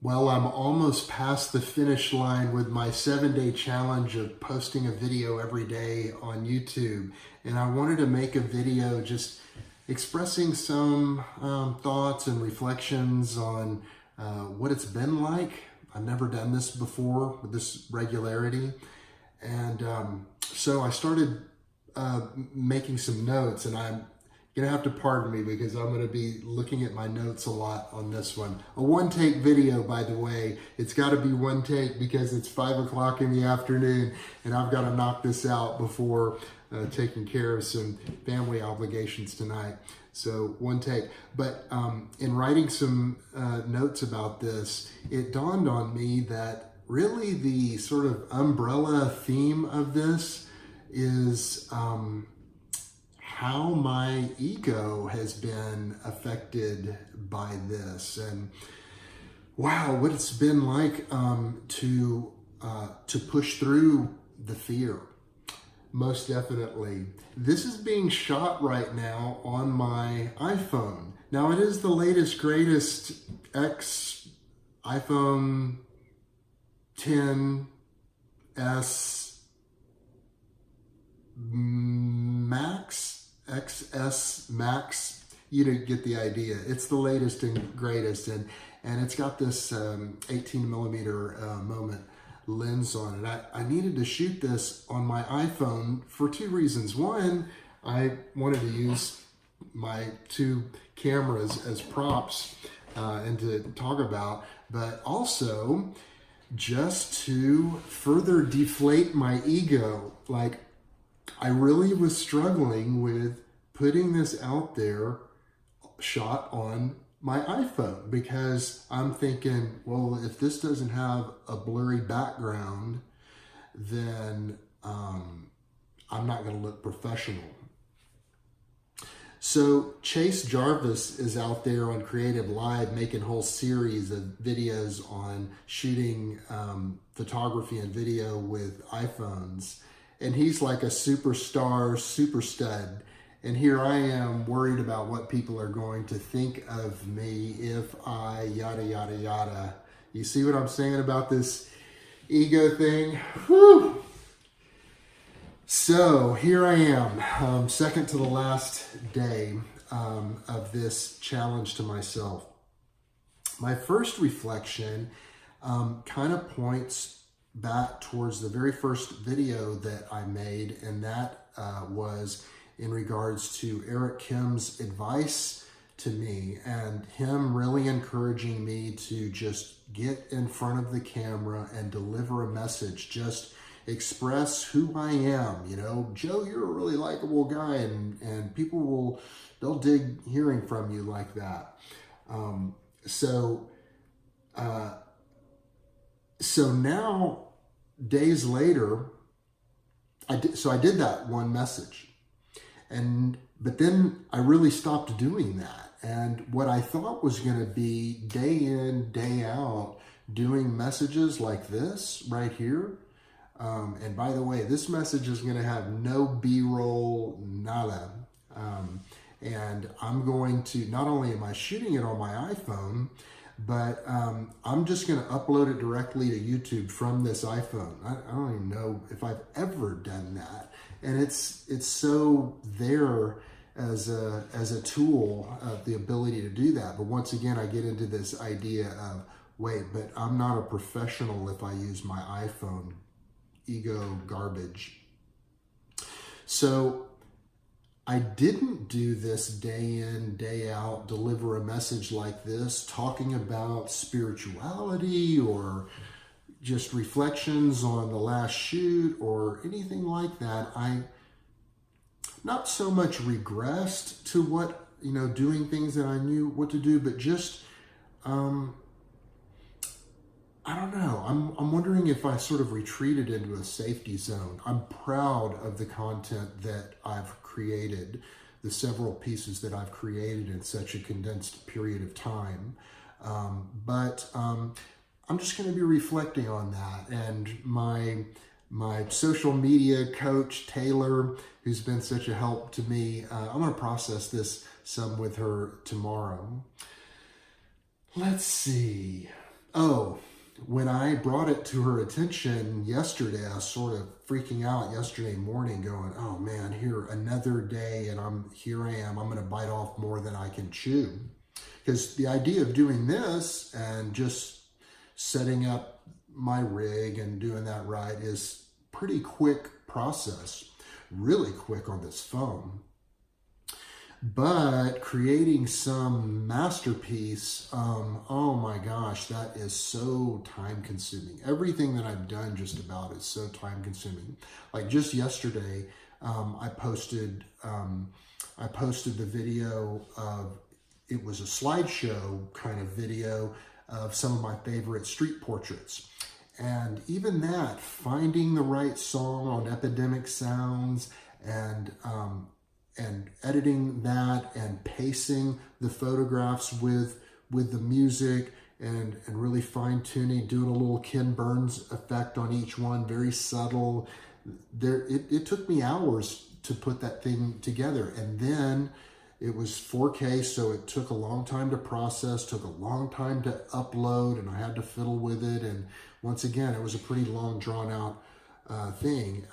Well, I'm almost past the finish line with my 7-day challenge of posting a video every day on YouTube. And I wanted to make a video just expressing some thoughts and reflections on what it's been like. I've never done this before with this regularity. And so I started making some notes, and I'm you're gonna have to pardon me because I'm gonna be looking at my notes a lot on this one. A one-take video, by the way. It's gotta be one take because it's 5 o'clock in the afternoon and I've gotta knock this out before taking care of some family obligations tonight. So one take. But in writing some notes about this, it dawned on me that really the sort of umbrella theme of this is how my ego has been affected by this, and wow, what it's been like to push through the fear. Most definitely. This is being shot right now on my iPhone. Now it is the latest, greatest X iPhone XS Max. XS Max, you didn't get the idea. It's the latest and greatest, and it's got this 18 millimeter moment lens on it. I needed to shoot this on my iPhone for two reasons. One, I wanted to use my two cameras as props and to talk about, but also just to further deflate my ego. Like, I really was struggling with putting this out there shot on my iPhone because I'm thinking, well, if this doesn't have a blurry background, then I'm not going to look professional. So Chase Jarvis is out there on Creative Live making a whole series of videos on shooting photography and video with iPhones. And he's like a superstar, super stud. And here I am worried about what people are going to think of me if I yada, yada, yada. You see what I'm saying about this ego thing? Whew. So here I am, second to the last day of this challenge to myself. My first reflection kind of points back towards the very first video that I made, and that was in regards to Eric Kim's advice to me and him really encouraging me to just get in front of the camera and deliver a message, just express who I am. You know, Joe, you're a really likable guy, and people they'll dig hearing from you like that. So now, days later, I did that one message, but then I really stopped doing that. And what I thought was going to be day in, day out, doing messages like this right here. And by the way, this message is going to have no B-roll, nada. And I'm going to, not only am I shooting it on my iPhone, but I'm just going to upload it directly to YouTube from this iPhone. I don't even know if I've ever done that. And it's so there as a tool of the ability to do that. But once again, I get into this idea of, wait, but I'm not a professional if I use my iPhone. Ego garbage. So I didn't do this day in, day out, deliver a message like this, talking about spirituality or just reflections on the last shoot or anything like that. I not so much regressed to what, doing things that I knew what to do, but just, I don't know. I'm wondering if I sort of retreated into a safety zone. I'm proud of the content that I've created, the several pieces that I've created in such a condensed period of time. But I'm just going to be reflecting on that. And my social media coach, Taylor, who's been such a help to me, I'm going to process this some with her tomorrow. Let's see. Oh, when I brought it to her attention yesterday, I was sort of freaking out yesterday morning going, oh man, here another day and here I am, I'm going to bite off more than I can chew. Because the idea of doing this and just setting up my rig and doing that right is pretty quick process, really quick on this phone. But creating some masterpiece, oh my gosh, that is so time consuming. Everything that I've done just about is so time consuming. Like just yesterday, I posted the video of, it was a slideshow kind of video of some of my favorite street portraits. And even that, finding the right song on Epidemic Sounds and editing that and pacing the photographs with the music and really fine tuning, doing a little Ken Burns effect on each one, very subtle. It took me hours to put that thing together. And then it was 4K, so it took a long time to process, took a long time to upload, and I had to fiddle with it. And once again, it was a pretty long, drawn out thing.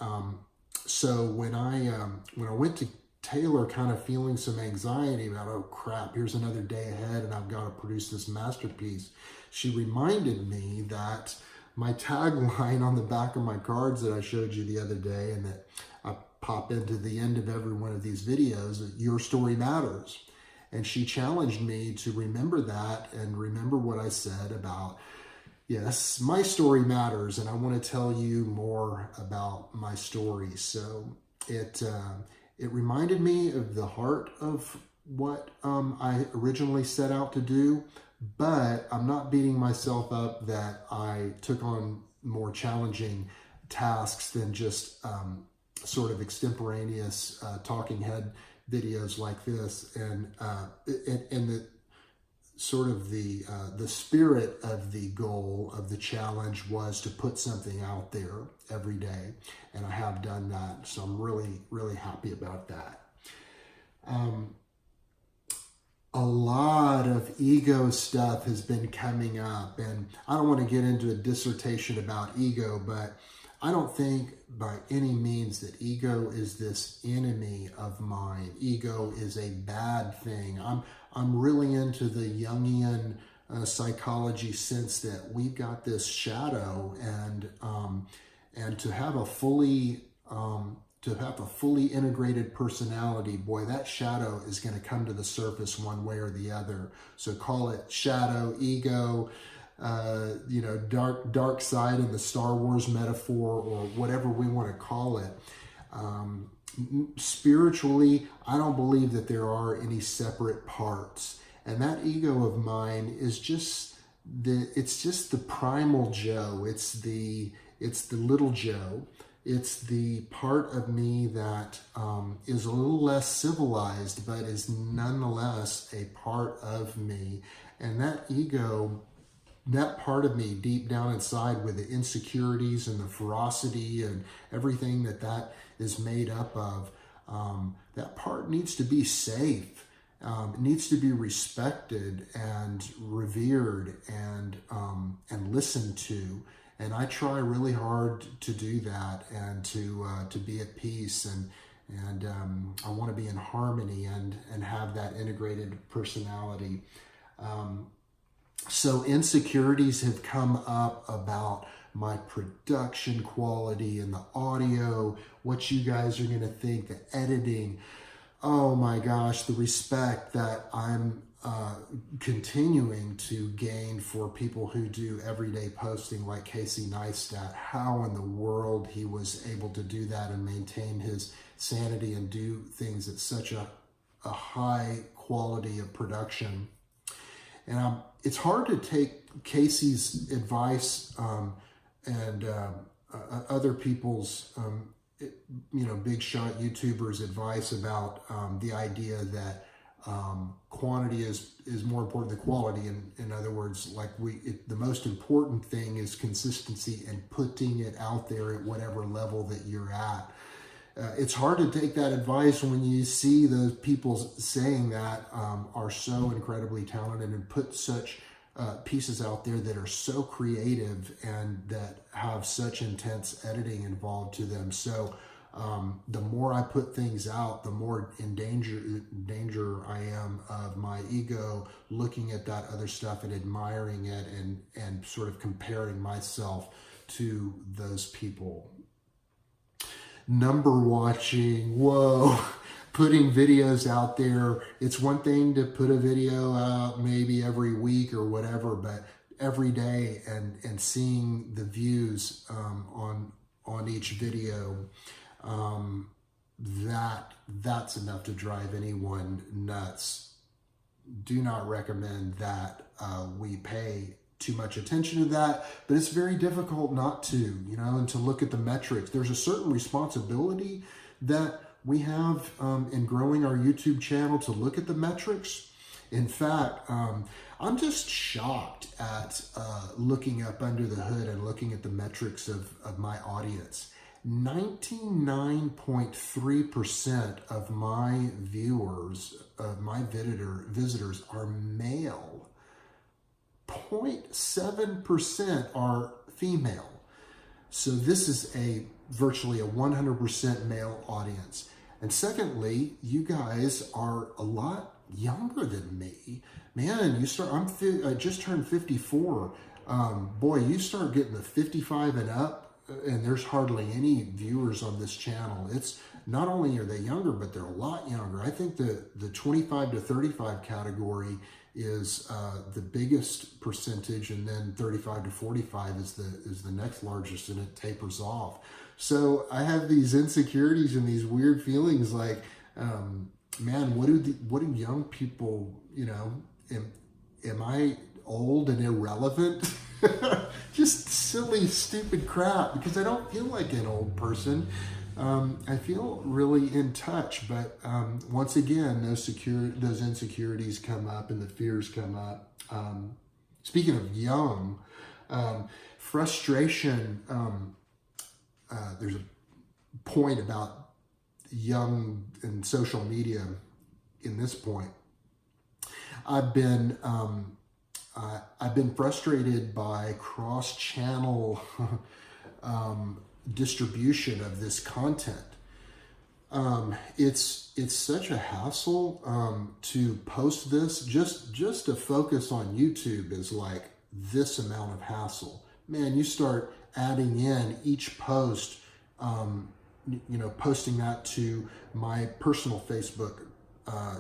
So when I went to Taylor kind of feeling some anxiety about, oh crap, here's another day ahead and I've got to produce this masterpiece, she reminded me that my tagline on the back of my cards that I showed you the other day and that I pop into the end of every one of these videos, your story matters. And she challenged me to remember that and remember what I said about, yes, my story matters and I want to tell you more about my story. So it reminded me of the heart of what I originally set out to do, but I'm not beating myself up that I took on more challenging tasks than just sort of extemporaneous talking head videos like this. And the sort of the spirit of the goal of the challenge was to put something out there every day, and I have done that, so I'm really, really happy about that. A lot of ego stuff has been coming up, and I don't want to get into a dissertation about ego, but I don't think by any means that ego is this enemy of mine. Ego is a bad thing. I'm really into the Jungian psychology sense that we've got this shadow, and to have a fully integrated personality, boy, that shadow is going to come to the surface one way or the other. So call it shadow, ego, dark side in the Star Wars metaphor, or whatever we want to call it. Spiritually, I don't believe that there are any separate parts. And that ego of mine is just the primal Joe. It's the little Joe. It's the part of me that is a little less civilized, but is nonetheless a part of me. And that ego, that part of me deep down inside, with the insecurities and the ferocity and everything that is made up of, that part needs to be safe. It needs to be respected and revered and listened to. And I try really hard to do that and to be at peace, and I want to be in harmony and have that integrated personality. So insecurities have come up about my production quality and the audio, what you guys are going to think, the editing. Oh my gosh, the respect that I'm continuing to gain for people who do everyday posting like Casey Neistat. How in the world he was able to do that and maintain his sanity and do things at such a high quality of production. And it's hard to take Casey's advice and other people's big shot YouTubers' advice about the idea that quantity is more important than quality. In other words, like the most important thing is consistency and putting it out there at whatever level that you're at. It's hard to take that advice when you see those people saying that are so incredibly talented and put such pieces out there that are so creative and that have such intense editing involved to them. So the more I put things out, the more in danger I am of my ego looking at that other stuff and admiring it and sort of comparing myself to those people. Number watching, whoa, putting videos out there. It's one thing to put a video out maybe every week or whatever, but every day and seeing the views on each video, that's enough to drive anyone nuts. Do not recommend that we pay too much attention to that, but it's very difficult not to, and to look at the metrics. There's a certain responsibility that we have in growing our YouTube channel to look at the metrics. In fact, I'm just shocked at looking up under the hood and looking at the metrics of my audience. 99.3% of my viewers, of my visitors are male. 0.7% are female. So this is virtually a 100% male audience. And secondly, you guys are a lot younger than me. Man, I just turned 54. Boy, you start getting the 55 and up, and there's hardly any viewers on this channel. It's not only are they younger, but they're a lot younger. I think the 25 to 35 category is the biggest percentage, and then 35 to 45 is the next largest, and it tapers off. So I have these insecurities and these weird feelings like, man, what do young people, am I old and irrelevant? Just silly, stupid crap, because I don't feel like an old person. I feel really in touch, but once again, those insecurities come up and the fears come up. Speaking of young, frustration, there's a point about young and social media in this point. I've been frustrated by cross-channel distribution of this content. It's such a hassle to post this. Just to focus on YouTube is like this amount of hassle. Man, you start adding in each post, posting that to my personal Facebook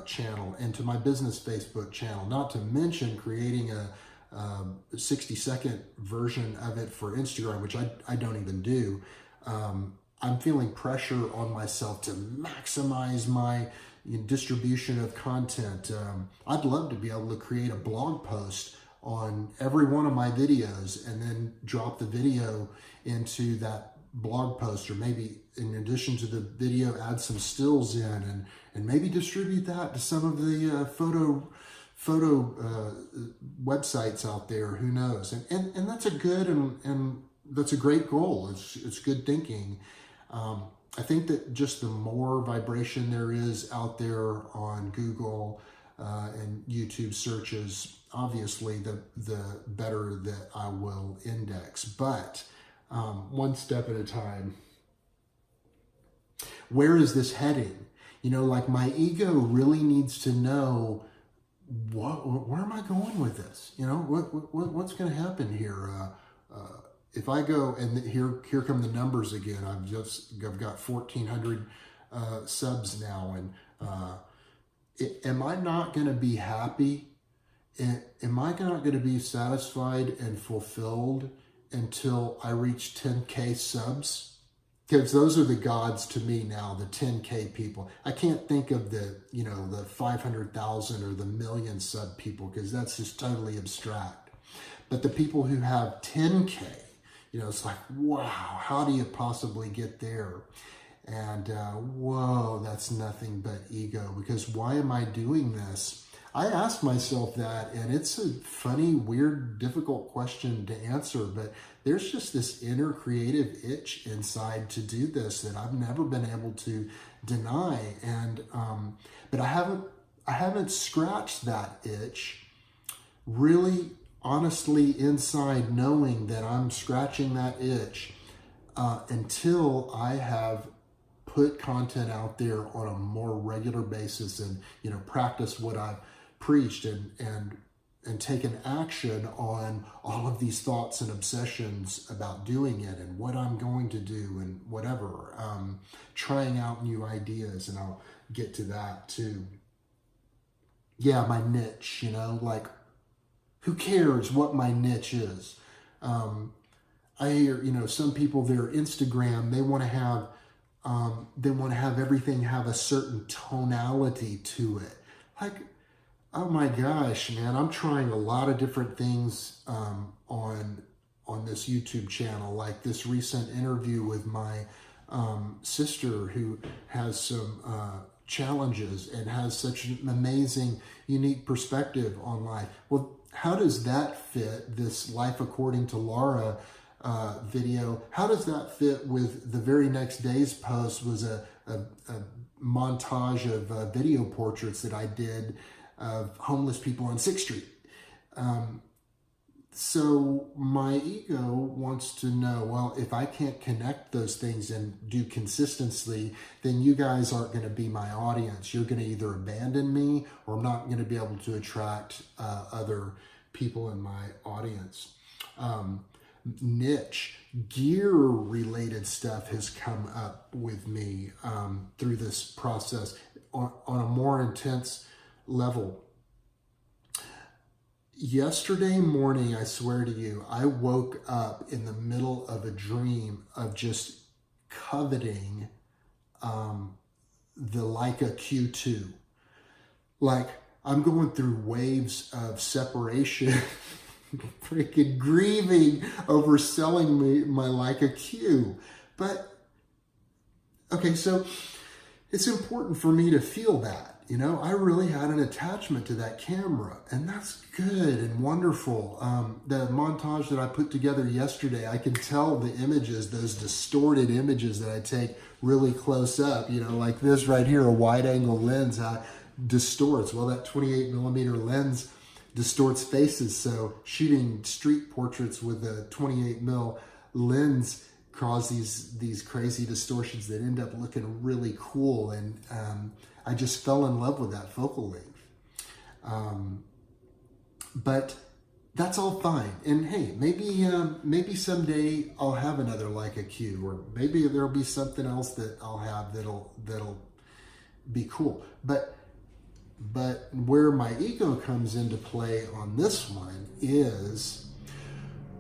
channel and to my business Facebook channel, not to mention creating a 60-second version of it for Instagram, which I don't even do. I'm feeling pressure on myself to maximize my distribution of content. I'd love to be able to create a blog post on every one of my videos and then drop the video into that blog post, or maybe in addition to the video add some stills in and maybe distribute that to some of the photo websites out there. Who knows? And that's a good and that's a great goal. It's good thinking. I think that just the more vibration there is out there on Google and YouTube searches, obviously the better that I will index. But one step at a time. Where is this heading? Like my ego really needs to know where am I going with this? What's going to happen here? If I go and here come the numbers again. I've got 1,400 subs now, and am I not going to be happy? Am I not going to be satisfied and fulfilled until I reach 10K subs? Because those are the gods to me now, the 10K people. I can't think of the 500,000 or the million sub people, because that's just totally abstract. But the people who have 10K, it's like, wow, how do you possibly get there? And whoa, that's nothing but ego, because why am I doing this? I ask myself that, and it's a funny, weird, difficult question to answer, but there's just this inner creative itch inside to do this that I've never been able to deny. And but I haven't scratched that itch really honestly inside knowing that I'm scratching that itch until I have put content out there on a more regular basis and, you know, practice what I've preached and taken action on all of these thoughts and obsessions about doing it and what I'm going to do and whatever, trying out new ideas, and I'll get to that too. Yeah, my niche, you know, like, who cares what my niche is? I hear, you know, some people, their Instagram, they want to have everything have a certain tonality to it. Like, oh my gosh, man, I'm trying a lot of different things on this YouTube channel, like this recent interview with my sister who has some challenges and has such an amazing, unique perspective on life. Well, how does that fit, this Life According to Laura video? How does that fit with the very next day's post was a montage of video portraits that I did of homeless people on 6th Street. So my ego wants to know, well, if I can't connect those things and do consistency, then you guys aren't going to be my audience. You're going to either abandon me, or I'm not going to be able to attract other people in my audience. Niche, gear-related stuff has come up with me through this process on a more intense level. Yesterday morning, I swear to you, I woke up in the middle of a dream of just coveting the Leica Q2. Like, I'm going through waves of separation, freaking grieving over selling my Leica Q. But, okay, so it's important for me to feel that. You know, I really had an attachment to that camera, and that's good and wonderful. The montage that I put together yesterday, I can tell the images, those distorted images that I take really close up, you know, like this right here, a wide angle lens distorts. Well, that 28mm lens distorts faces, so shooting street portraits with a 28mm lens cause these crazy distortions that end up looking really cool, and I just fell in love with that focal length. But that's all fine. And hey, maybe someday I'll have another Leica Q, or maybe there'll be something else that I'll have that'll be cool. But where my ego comes into play on this one is,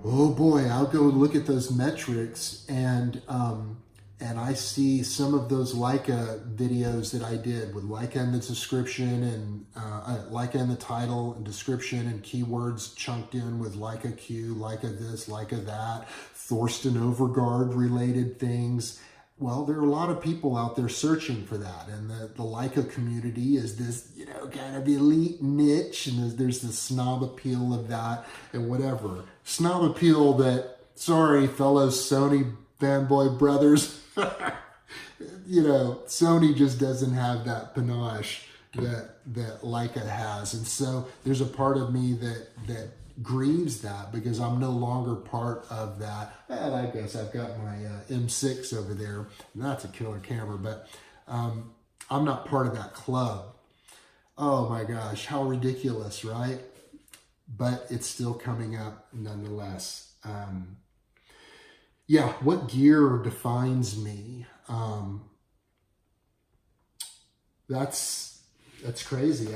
oh boy, I'll go look at those metrics and I see some of those Leica videos that I did with Leica in the description and Leica in the title and description and keywords chunked in with Leica Q, Leica this, Leica that, Thorsten Overgaard related things. Well, there are a lot of people out there searching for that, and the Leica community is this, you know, kind of elite niche, and there's the snob appeal of that and whatever. Snob appeal that, sorry, fellow Sony fanboy brothers, you know, Sony just doesn't have that panache that Leica has. And so there's a part of me that grieves that, because I'm no longer part of that. And I guess I've got my M6 over there, and that's a killer camera, but I'm not part of that club. Oh my gosh, how ridiculous, right? But it's still coming up nonetheless. Yeah, what gear defines me? That's crazy.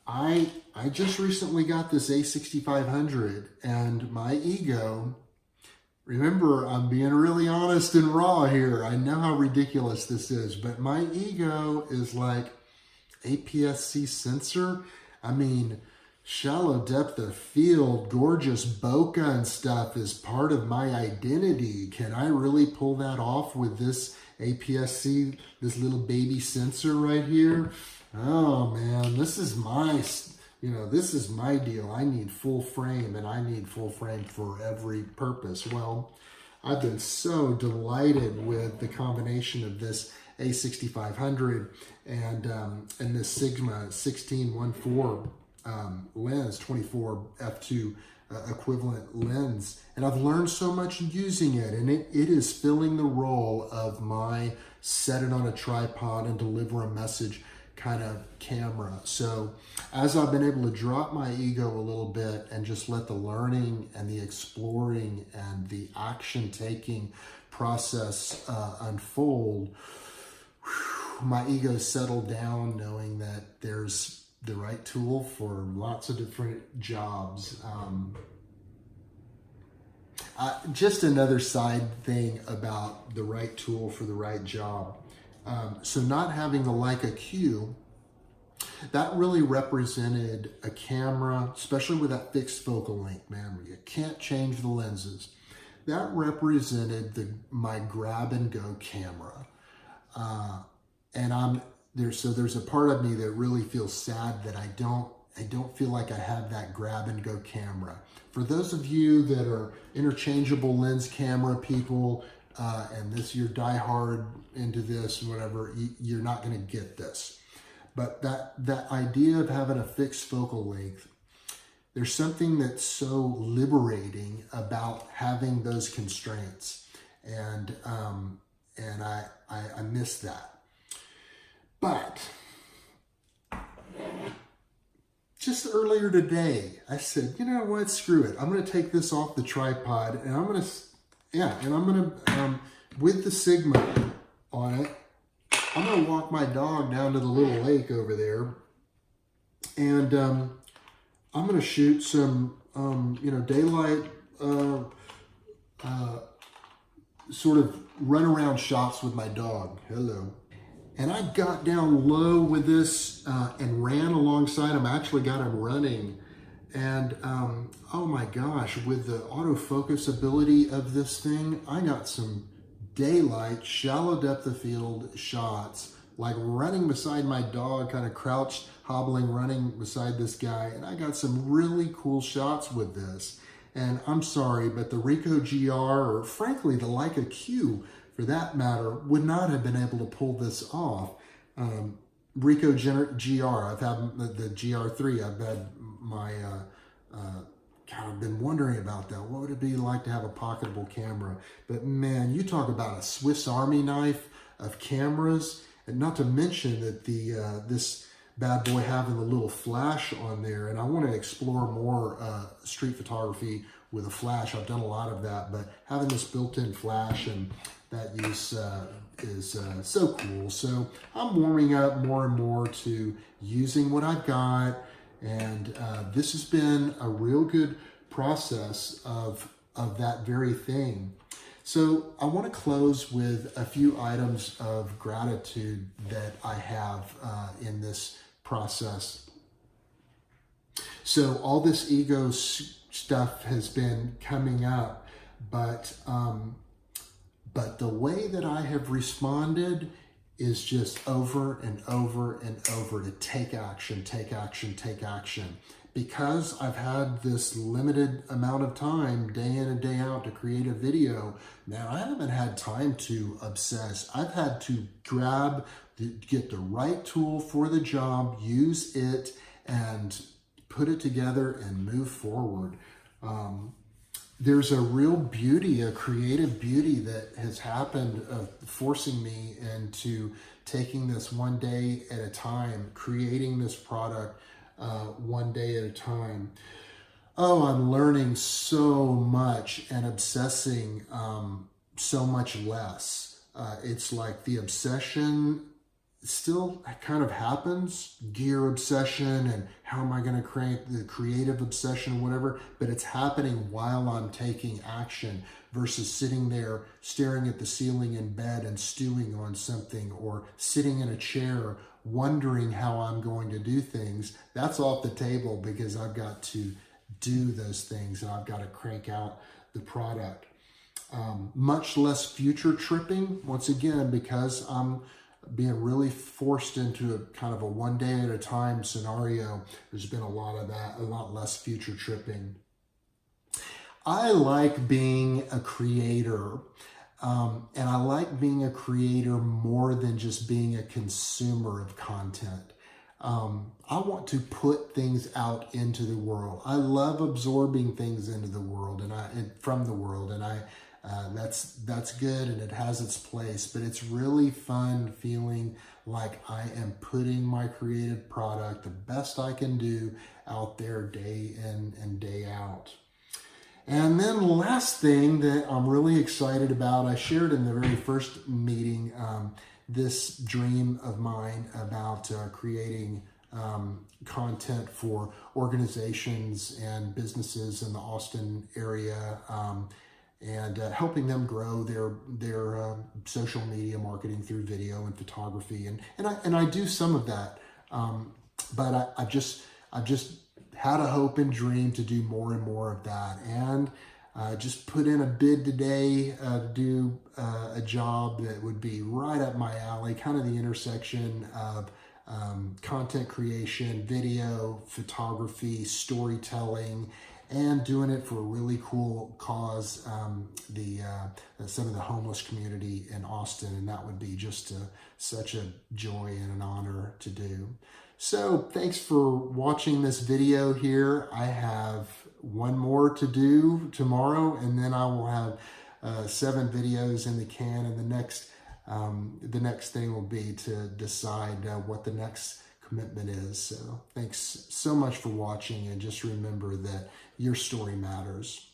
I just recently got this A6500, and my ego, remember, I'm being really honest and raw here. I know how ridiculous this is, but my ego is like, APS-C sensor? I mean, shallow depth of field, gorgeous bokeh and stuff is part of my identity. Can I really pull that off with this APS-C, this little baby sensor right here? Oh man, this is my, this is my deal. I need full frame, and I need full frame for every purpose. Well, I've been so delighted with the combination of this A6500 and this Sigma 1614 lens, 24 f2 equivalent lens, and I've learned so much using it, and it is filling the role of my set it on a tripod and deliver a message kind of camera. So as I've been able to drop my ego a little bit and just let the learning and the exploring and the action taking process unfold, my ego settled down knowing that there's the right tool for lots of different jobs. Just another side thing about the right tool for the right job. So not having the Leica Q, that really represented a camera, especially with that fixed focal length, man, where you can't change the lenses. That represented my grab and go camera. And there's a part of me that really feels sad that I don't feel like I have that grab and go camera. For those of you that are interchangeable lens camera people, and you're diehard into this and whatever, you're not going to get this. But that idea of having a fixed focal length, there's something that's so liberating about having those constraints, and I miss that. But just earlier today, I said, you know what, screw it. I'm going to take this off the tripod, and I'm going to, with the Sigma on it, I'm going to walk my dog down to the little lake over there, and I'm going to shoot some, daylight, sort of run around shots with my dog. Hello. And I got down low with this and ran alongside him. I actually got him running. And oh my gosh, with the autofocus ability of this thing, I got some daylight, shallow depth of field shots, like running beside my dog, kind of crouched, hobbling, running beside this guy. And I got some really cool shots with this. And I'm sorry, but the Ricoh GR, or frankly, the Leica Q, for that matter, would not have been able to pull this off. Ricoh GR, I've had the GR3, I've had my, I've been wondering about that. What would it be like to have a pocketable camera? But man, you talk about a Swiss Army knife of cameras, and not to mention that this bad boy having the little flash on there, and I want to explore more street photography with a flash. I've done a lot of that, but having this built-in flash and that use is so cool. So I'm warming up more and more to using what I've got, and this has been a real good process of that very thing. So I want to close with a few items of gratitude that I have in this process. So all this ego stuff has been coming up, but the way that I have responded is just over and over and over to take action, take action, take action. Because I've had this limited amount of time, day in and day out, to create a video, now I haven't had time to obsess. I've had to get the right tool for the job, use it, and put it together and move forward. There's a real beauty, a creative beauty that has happened of forcing me into taking this one day at a time, creating this product one day at a time. Oh, I'm learning so much and obsessing so much less. It's like the obsession still kind of happens, gear obsession and how am I going to create the creative obsession, whatever, but it's happening while I'm taking action versus sitting there staring at the ceiling in bed and stewing on something, or sitting in a chair wondering how I'm going to do things. That's off the table because I've got to do those things and I've got to crank out the product. Much less future tripping, once again, because I'm being really forced into a kind of a one day at a time scenario. There's been a lot of that, a lot less future tripping. I like being a creator, and I like being a creator more than just being a consumer of content. I want to put things out into the world. I love absorbing things into the world and from the world, and that's good and it has its place. But it's really fun feeling like I am putting my creative product, the best I can do, out there day in and day out. And then the last thing that I'm really excited about, I shared in the very first meeting this dream of mine about creating content for organizations and businesses in the Austin area, and helping them grow their social media marketing through video and photography. And I do some of that, but I've just had a hope and dream to do more and more of that. And just put in a bid today to do a job that would be right up my alley, kind of the intersection of content creation, video, photography, storytelling, and doing it for a really cool cause, some of the homeless community in Austin. And that would be just such a joy and an honor to do. So thanks for watching this video here. I have one more to do tomorrow, and then I will have 7 videos in the can, and the next thing will be to decide what the next commitment is. So thanks so much for watching, and just remember that your story matters.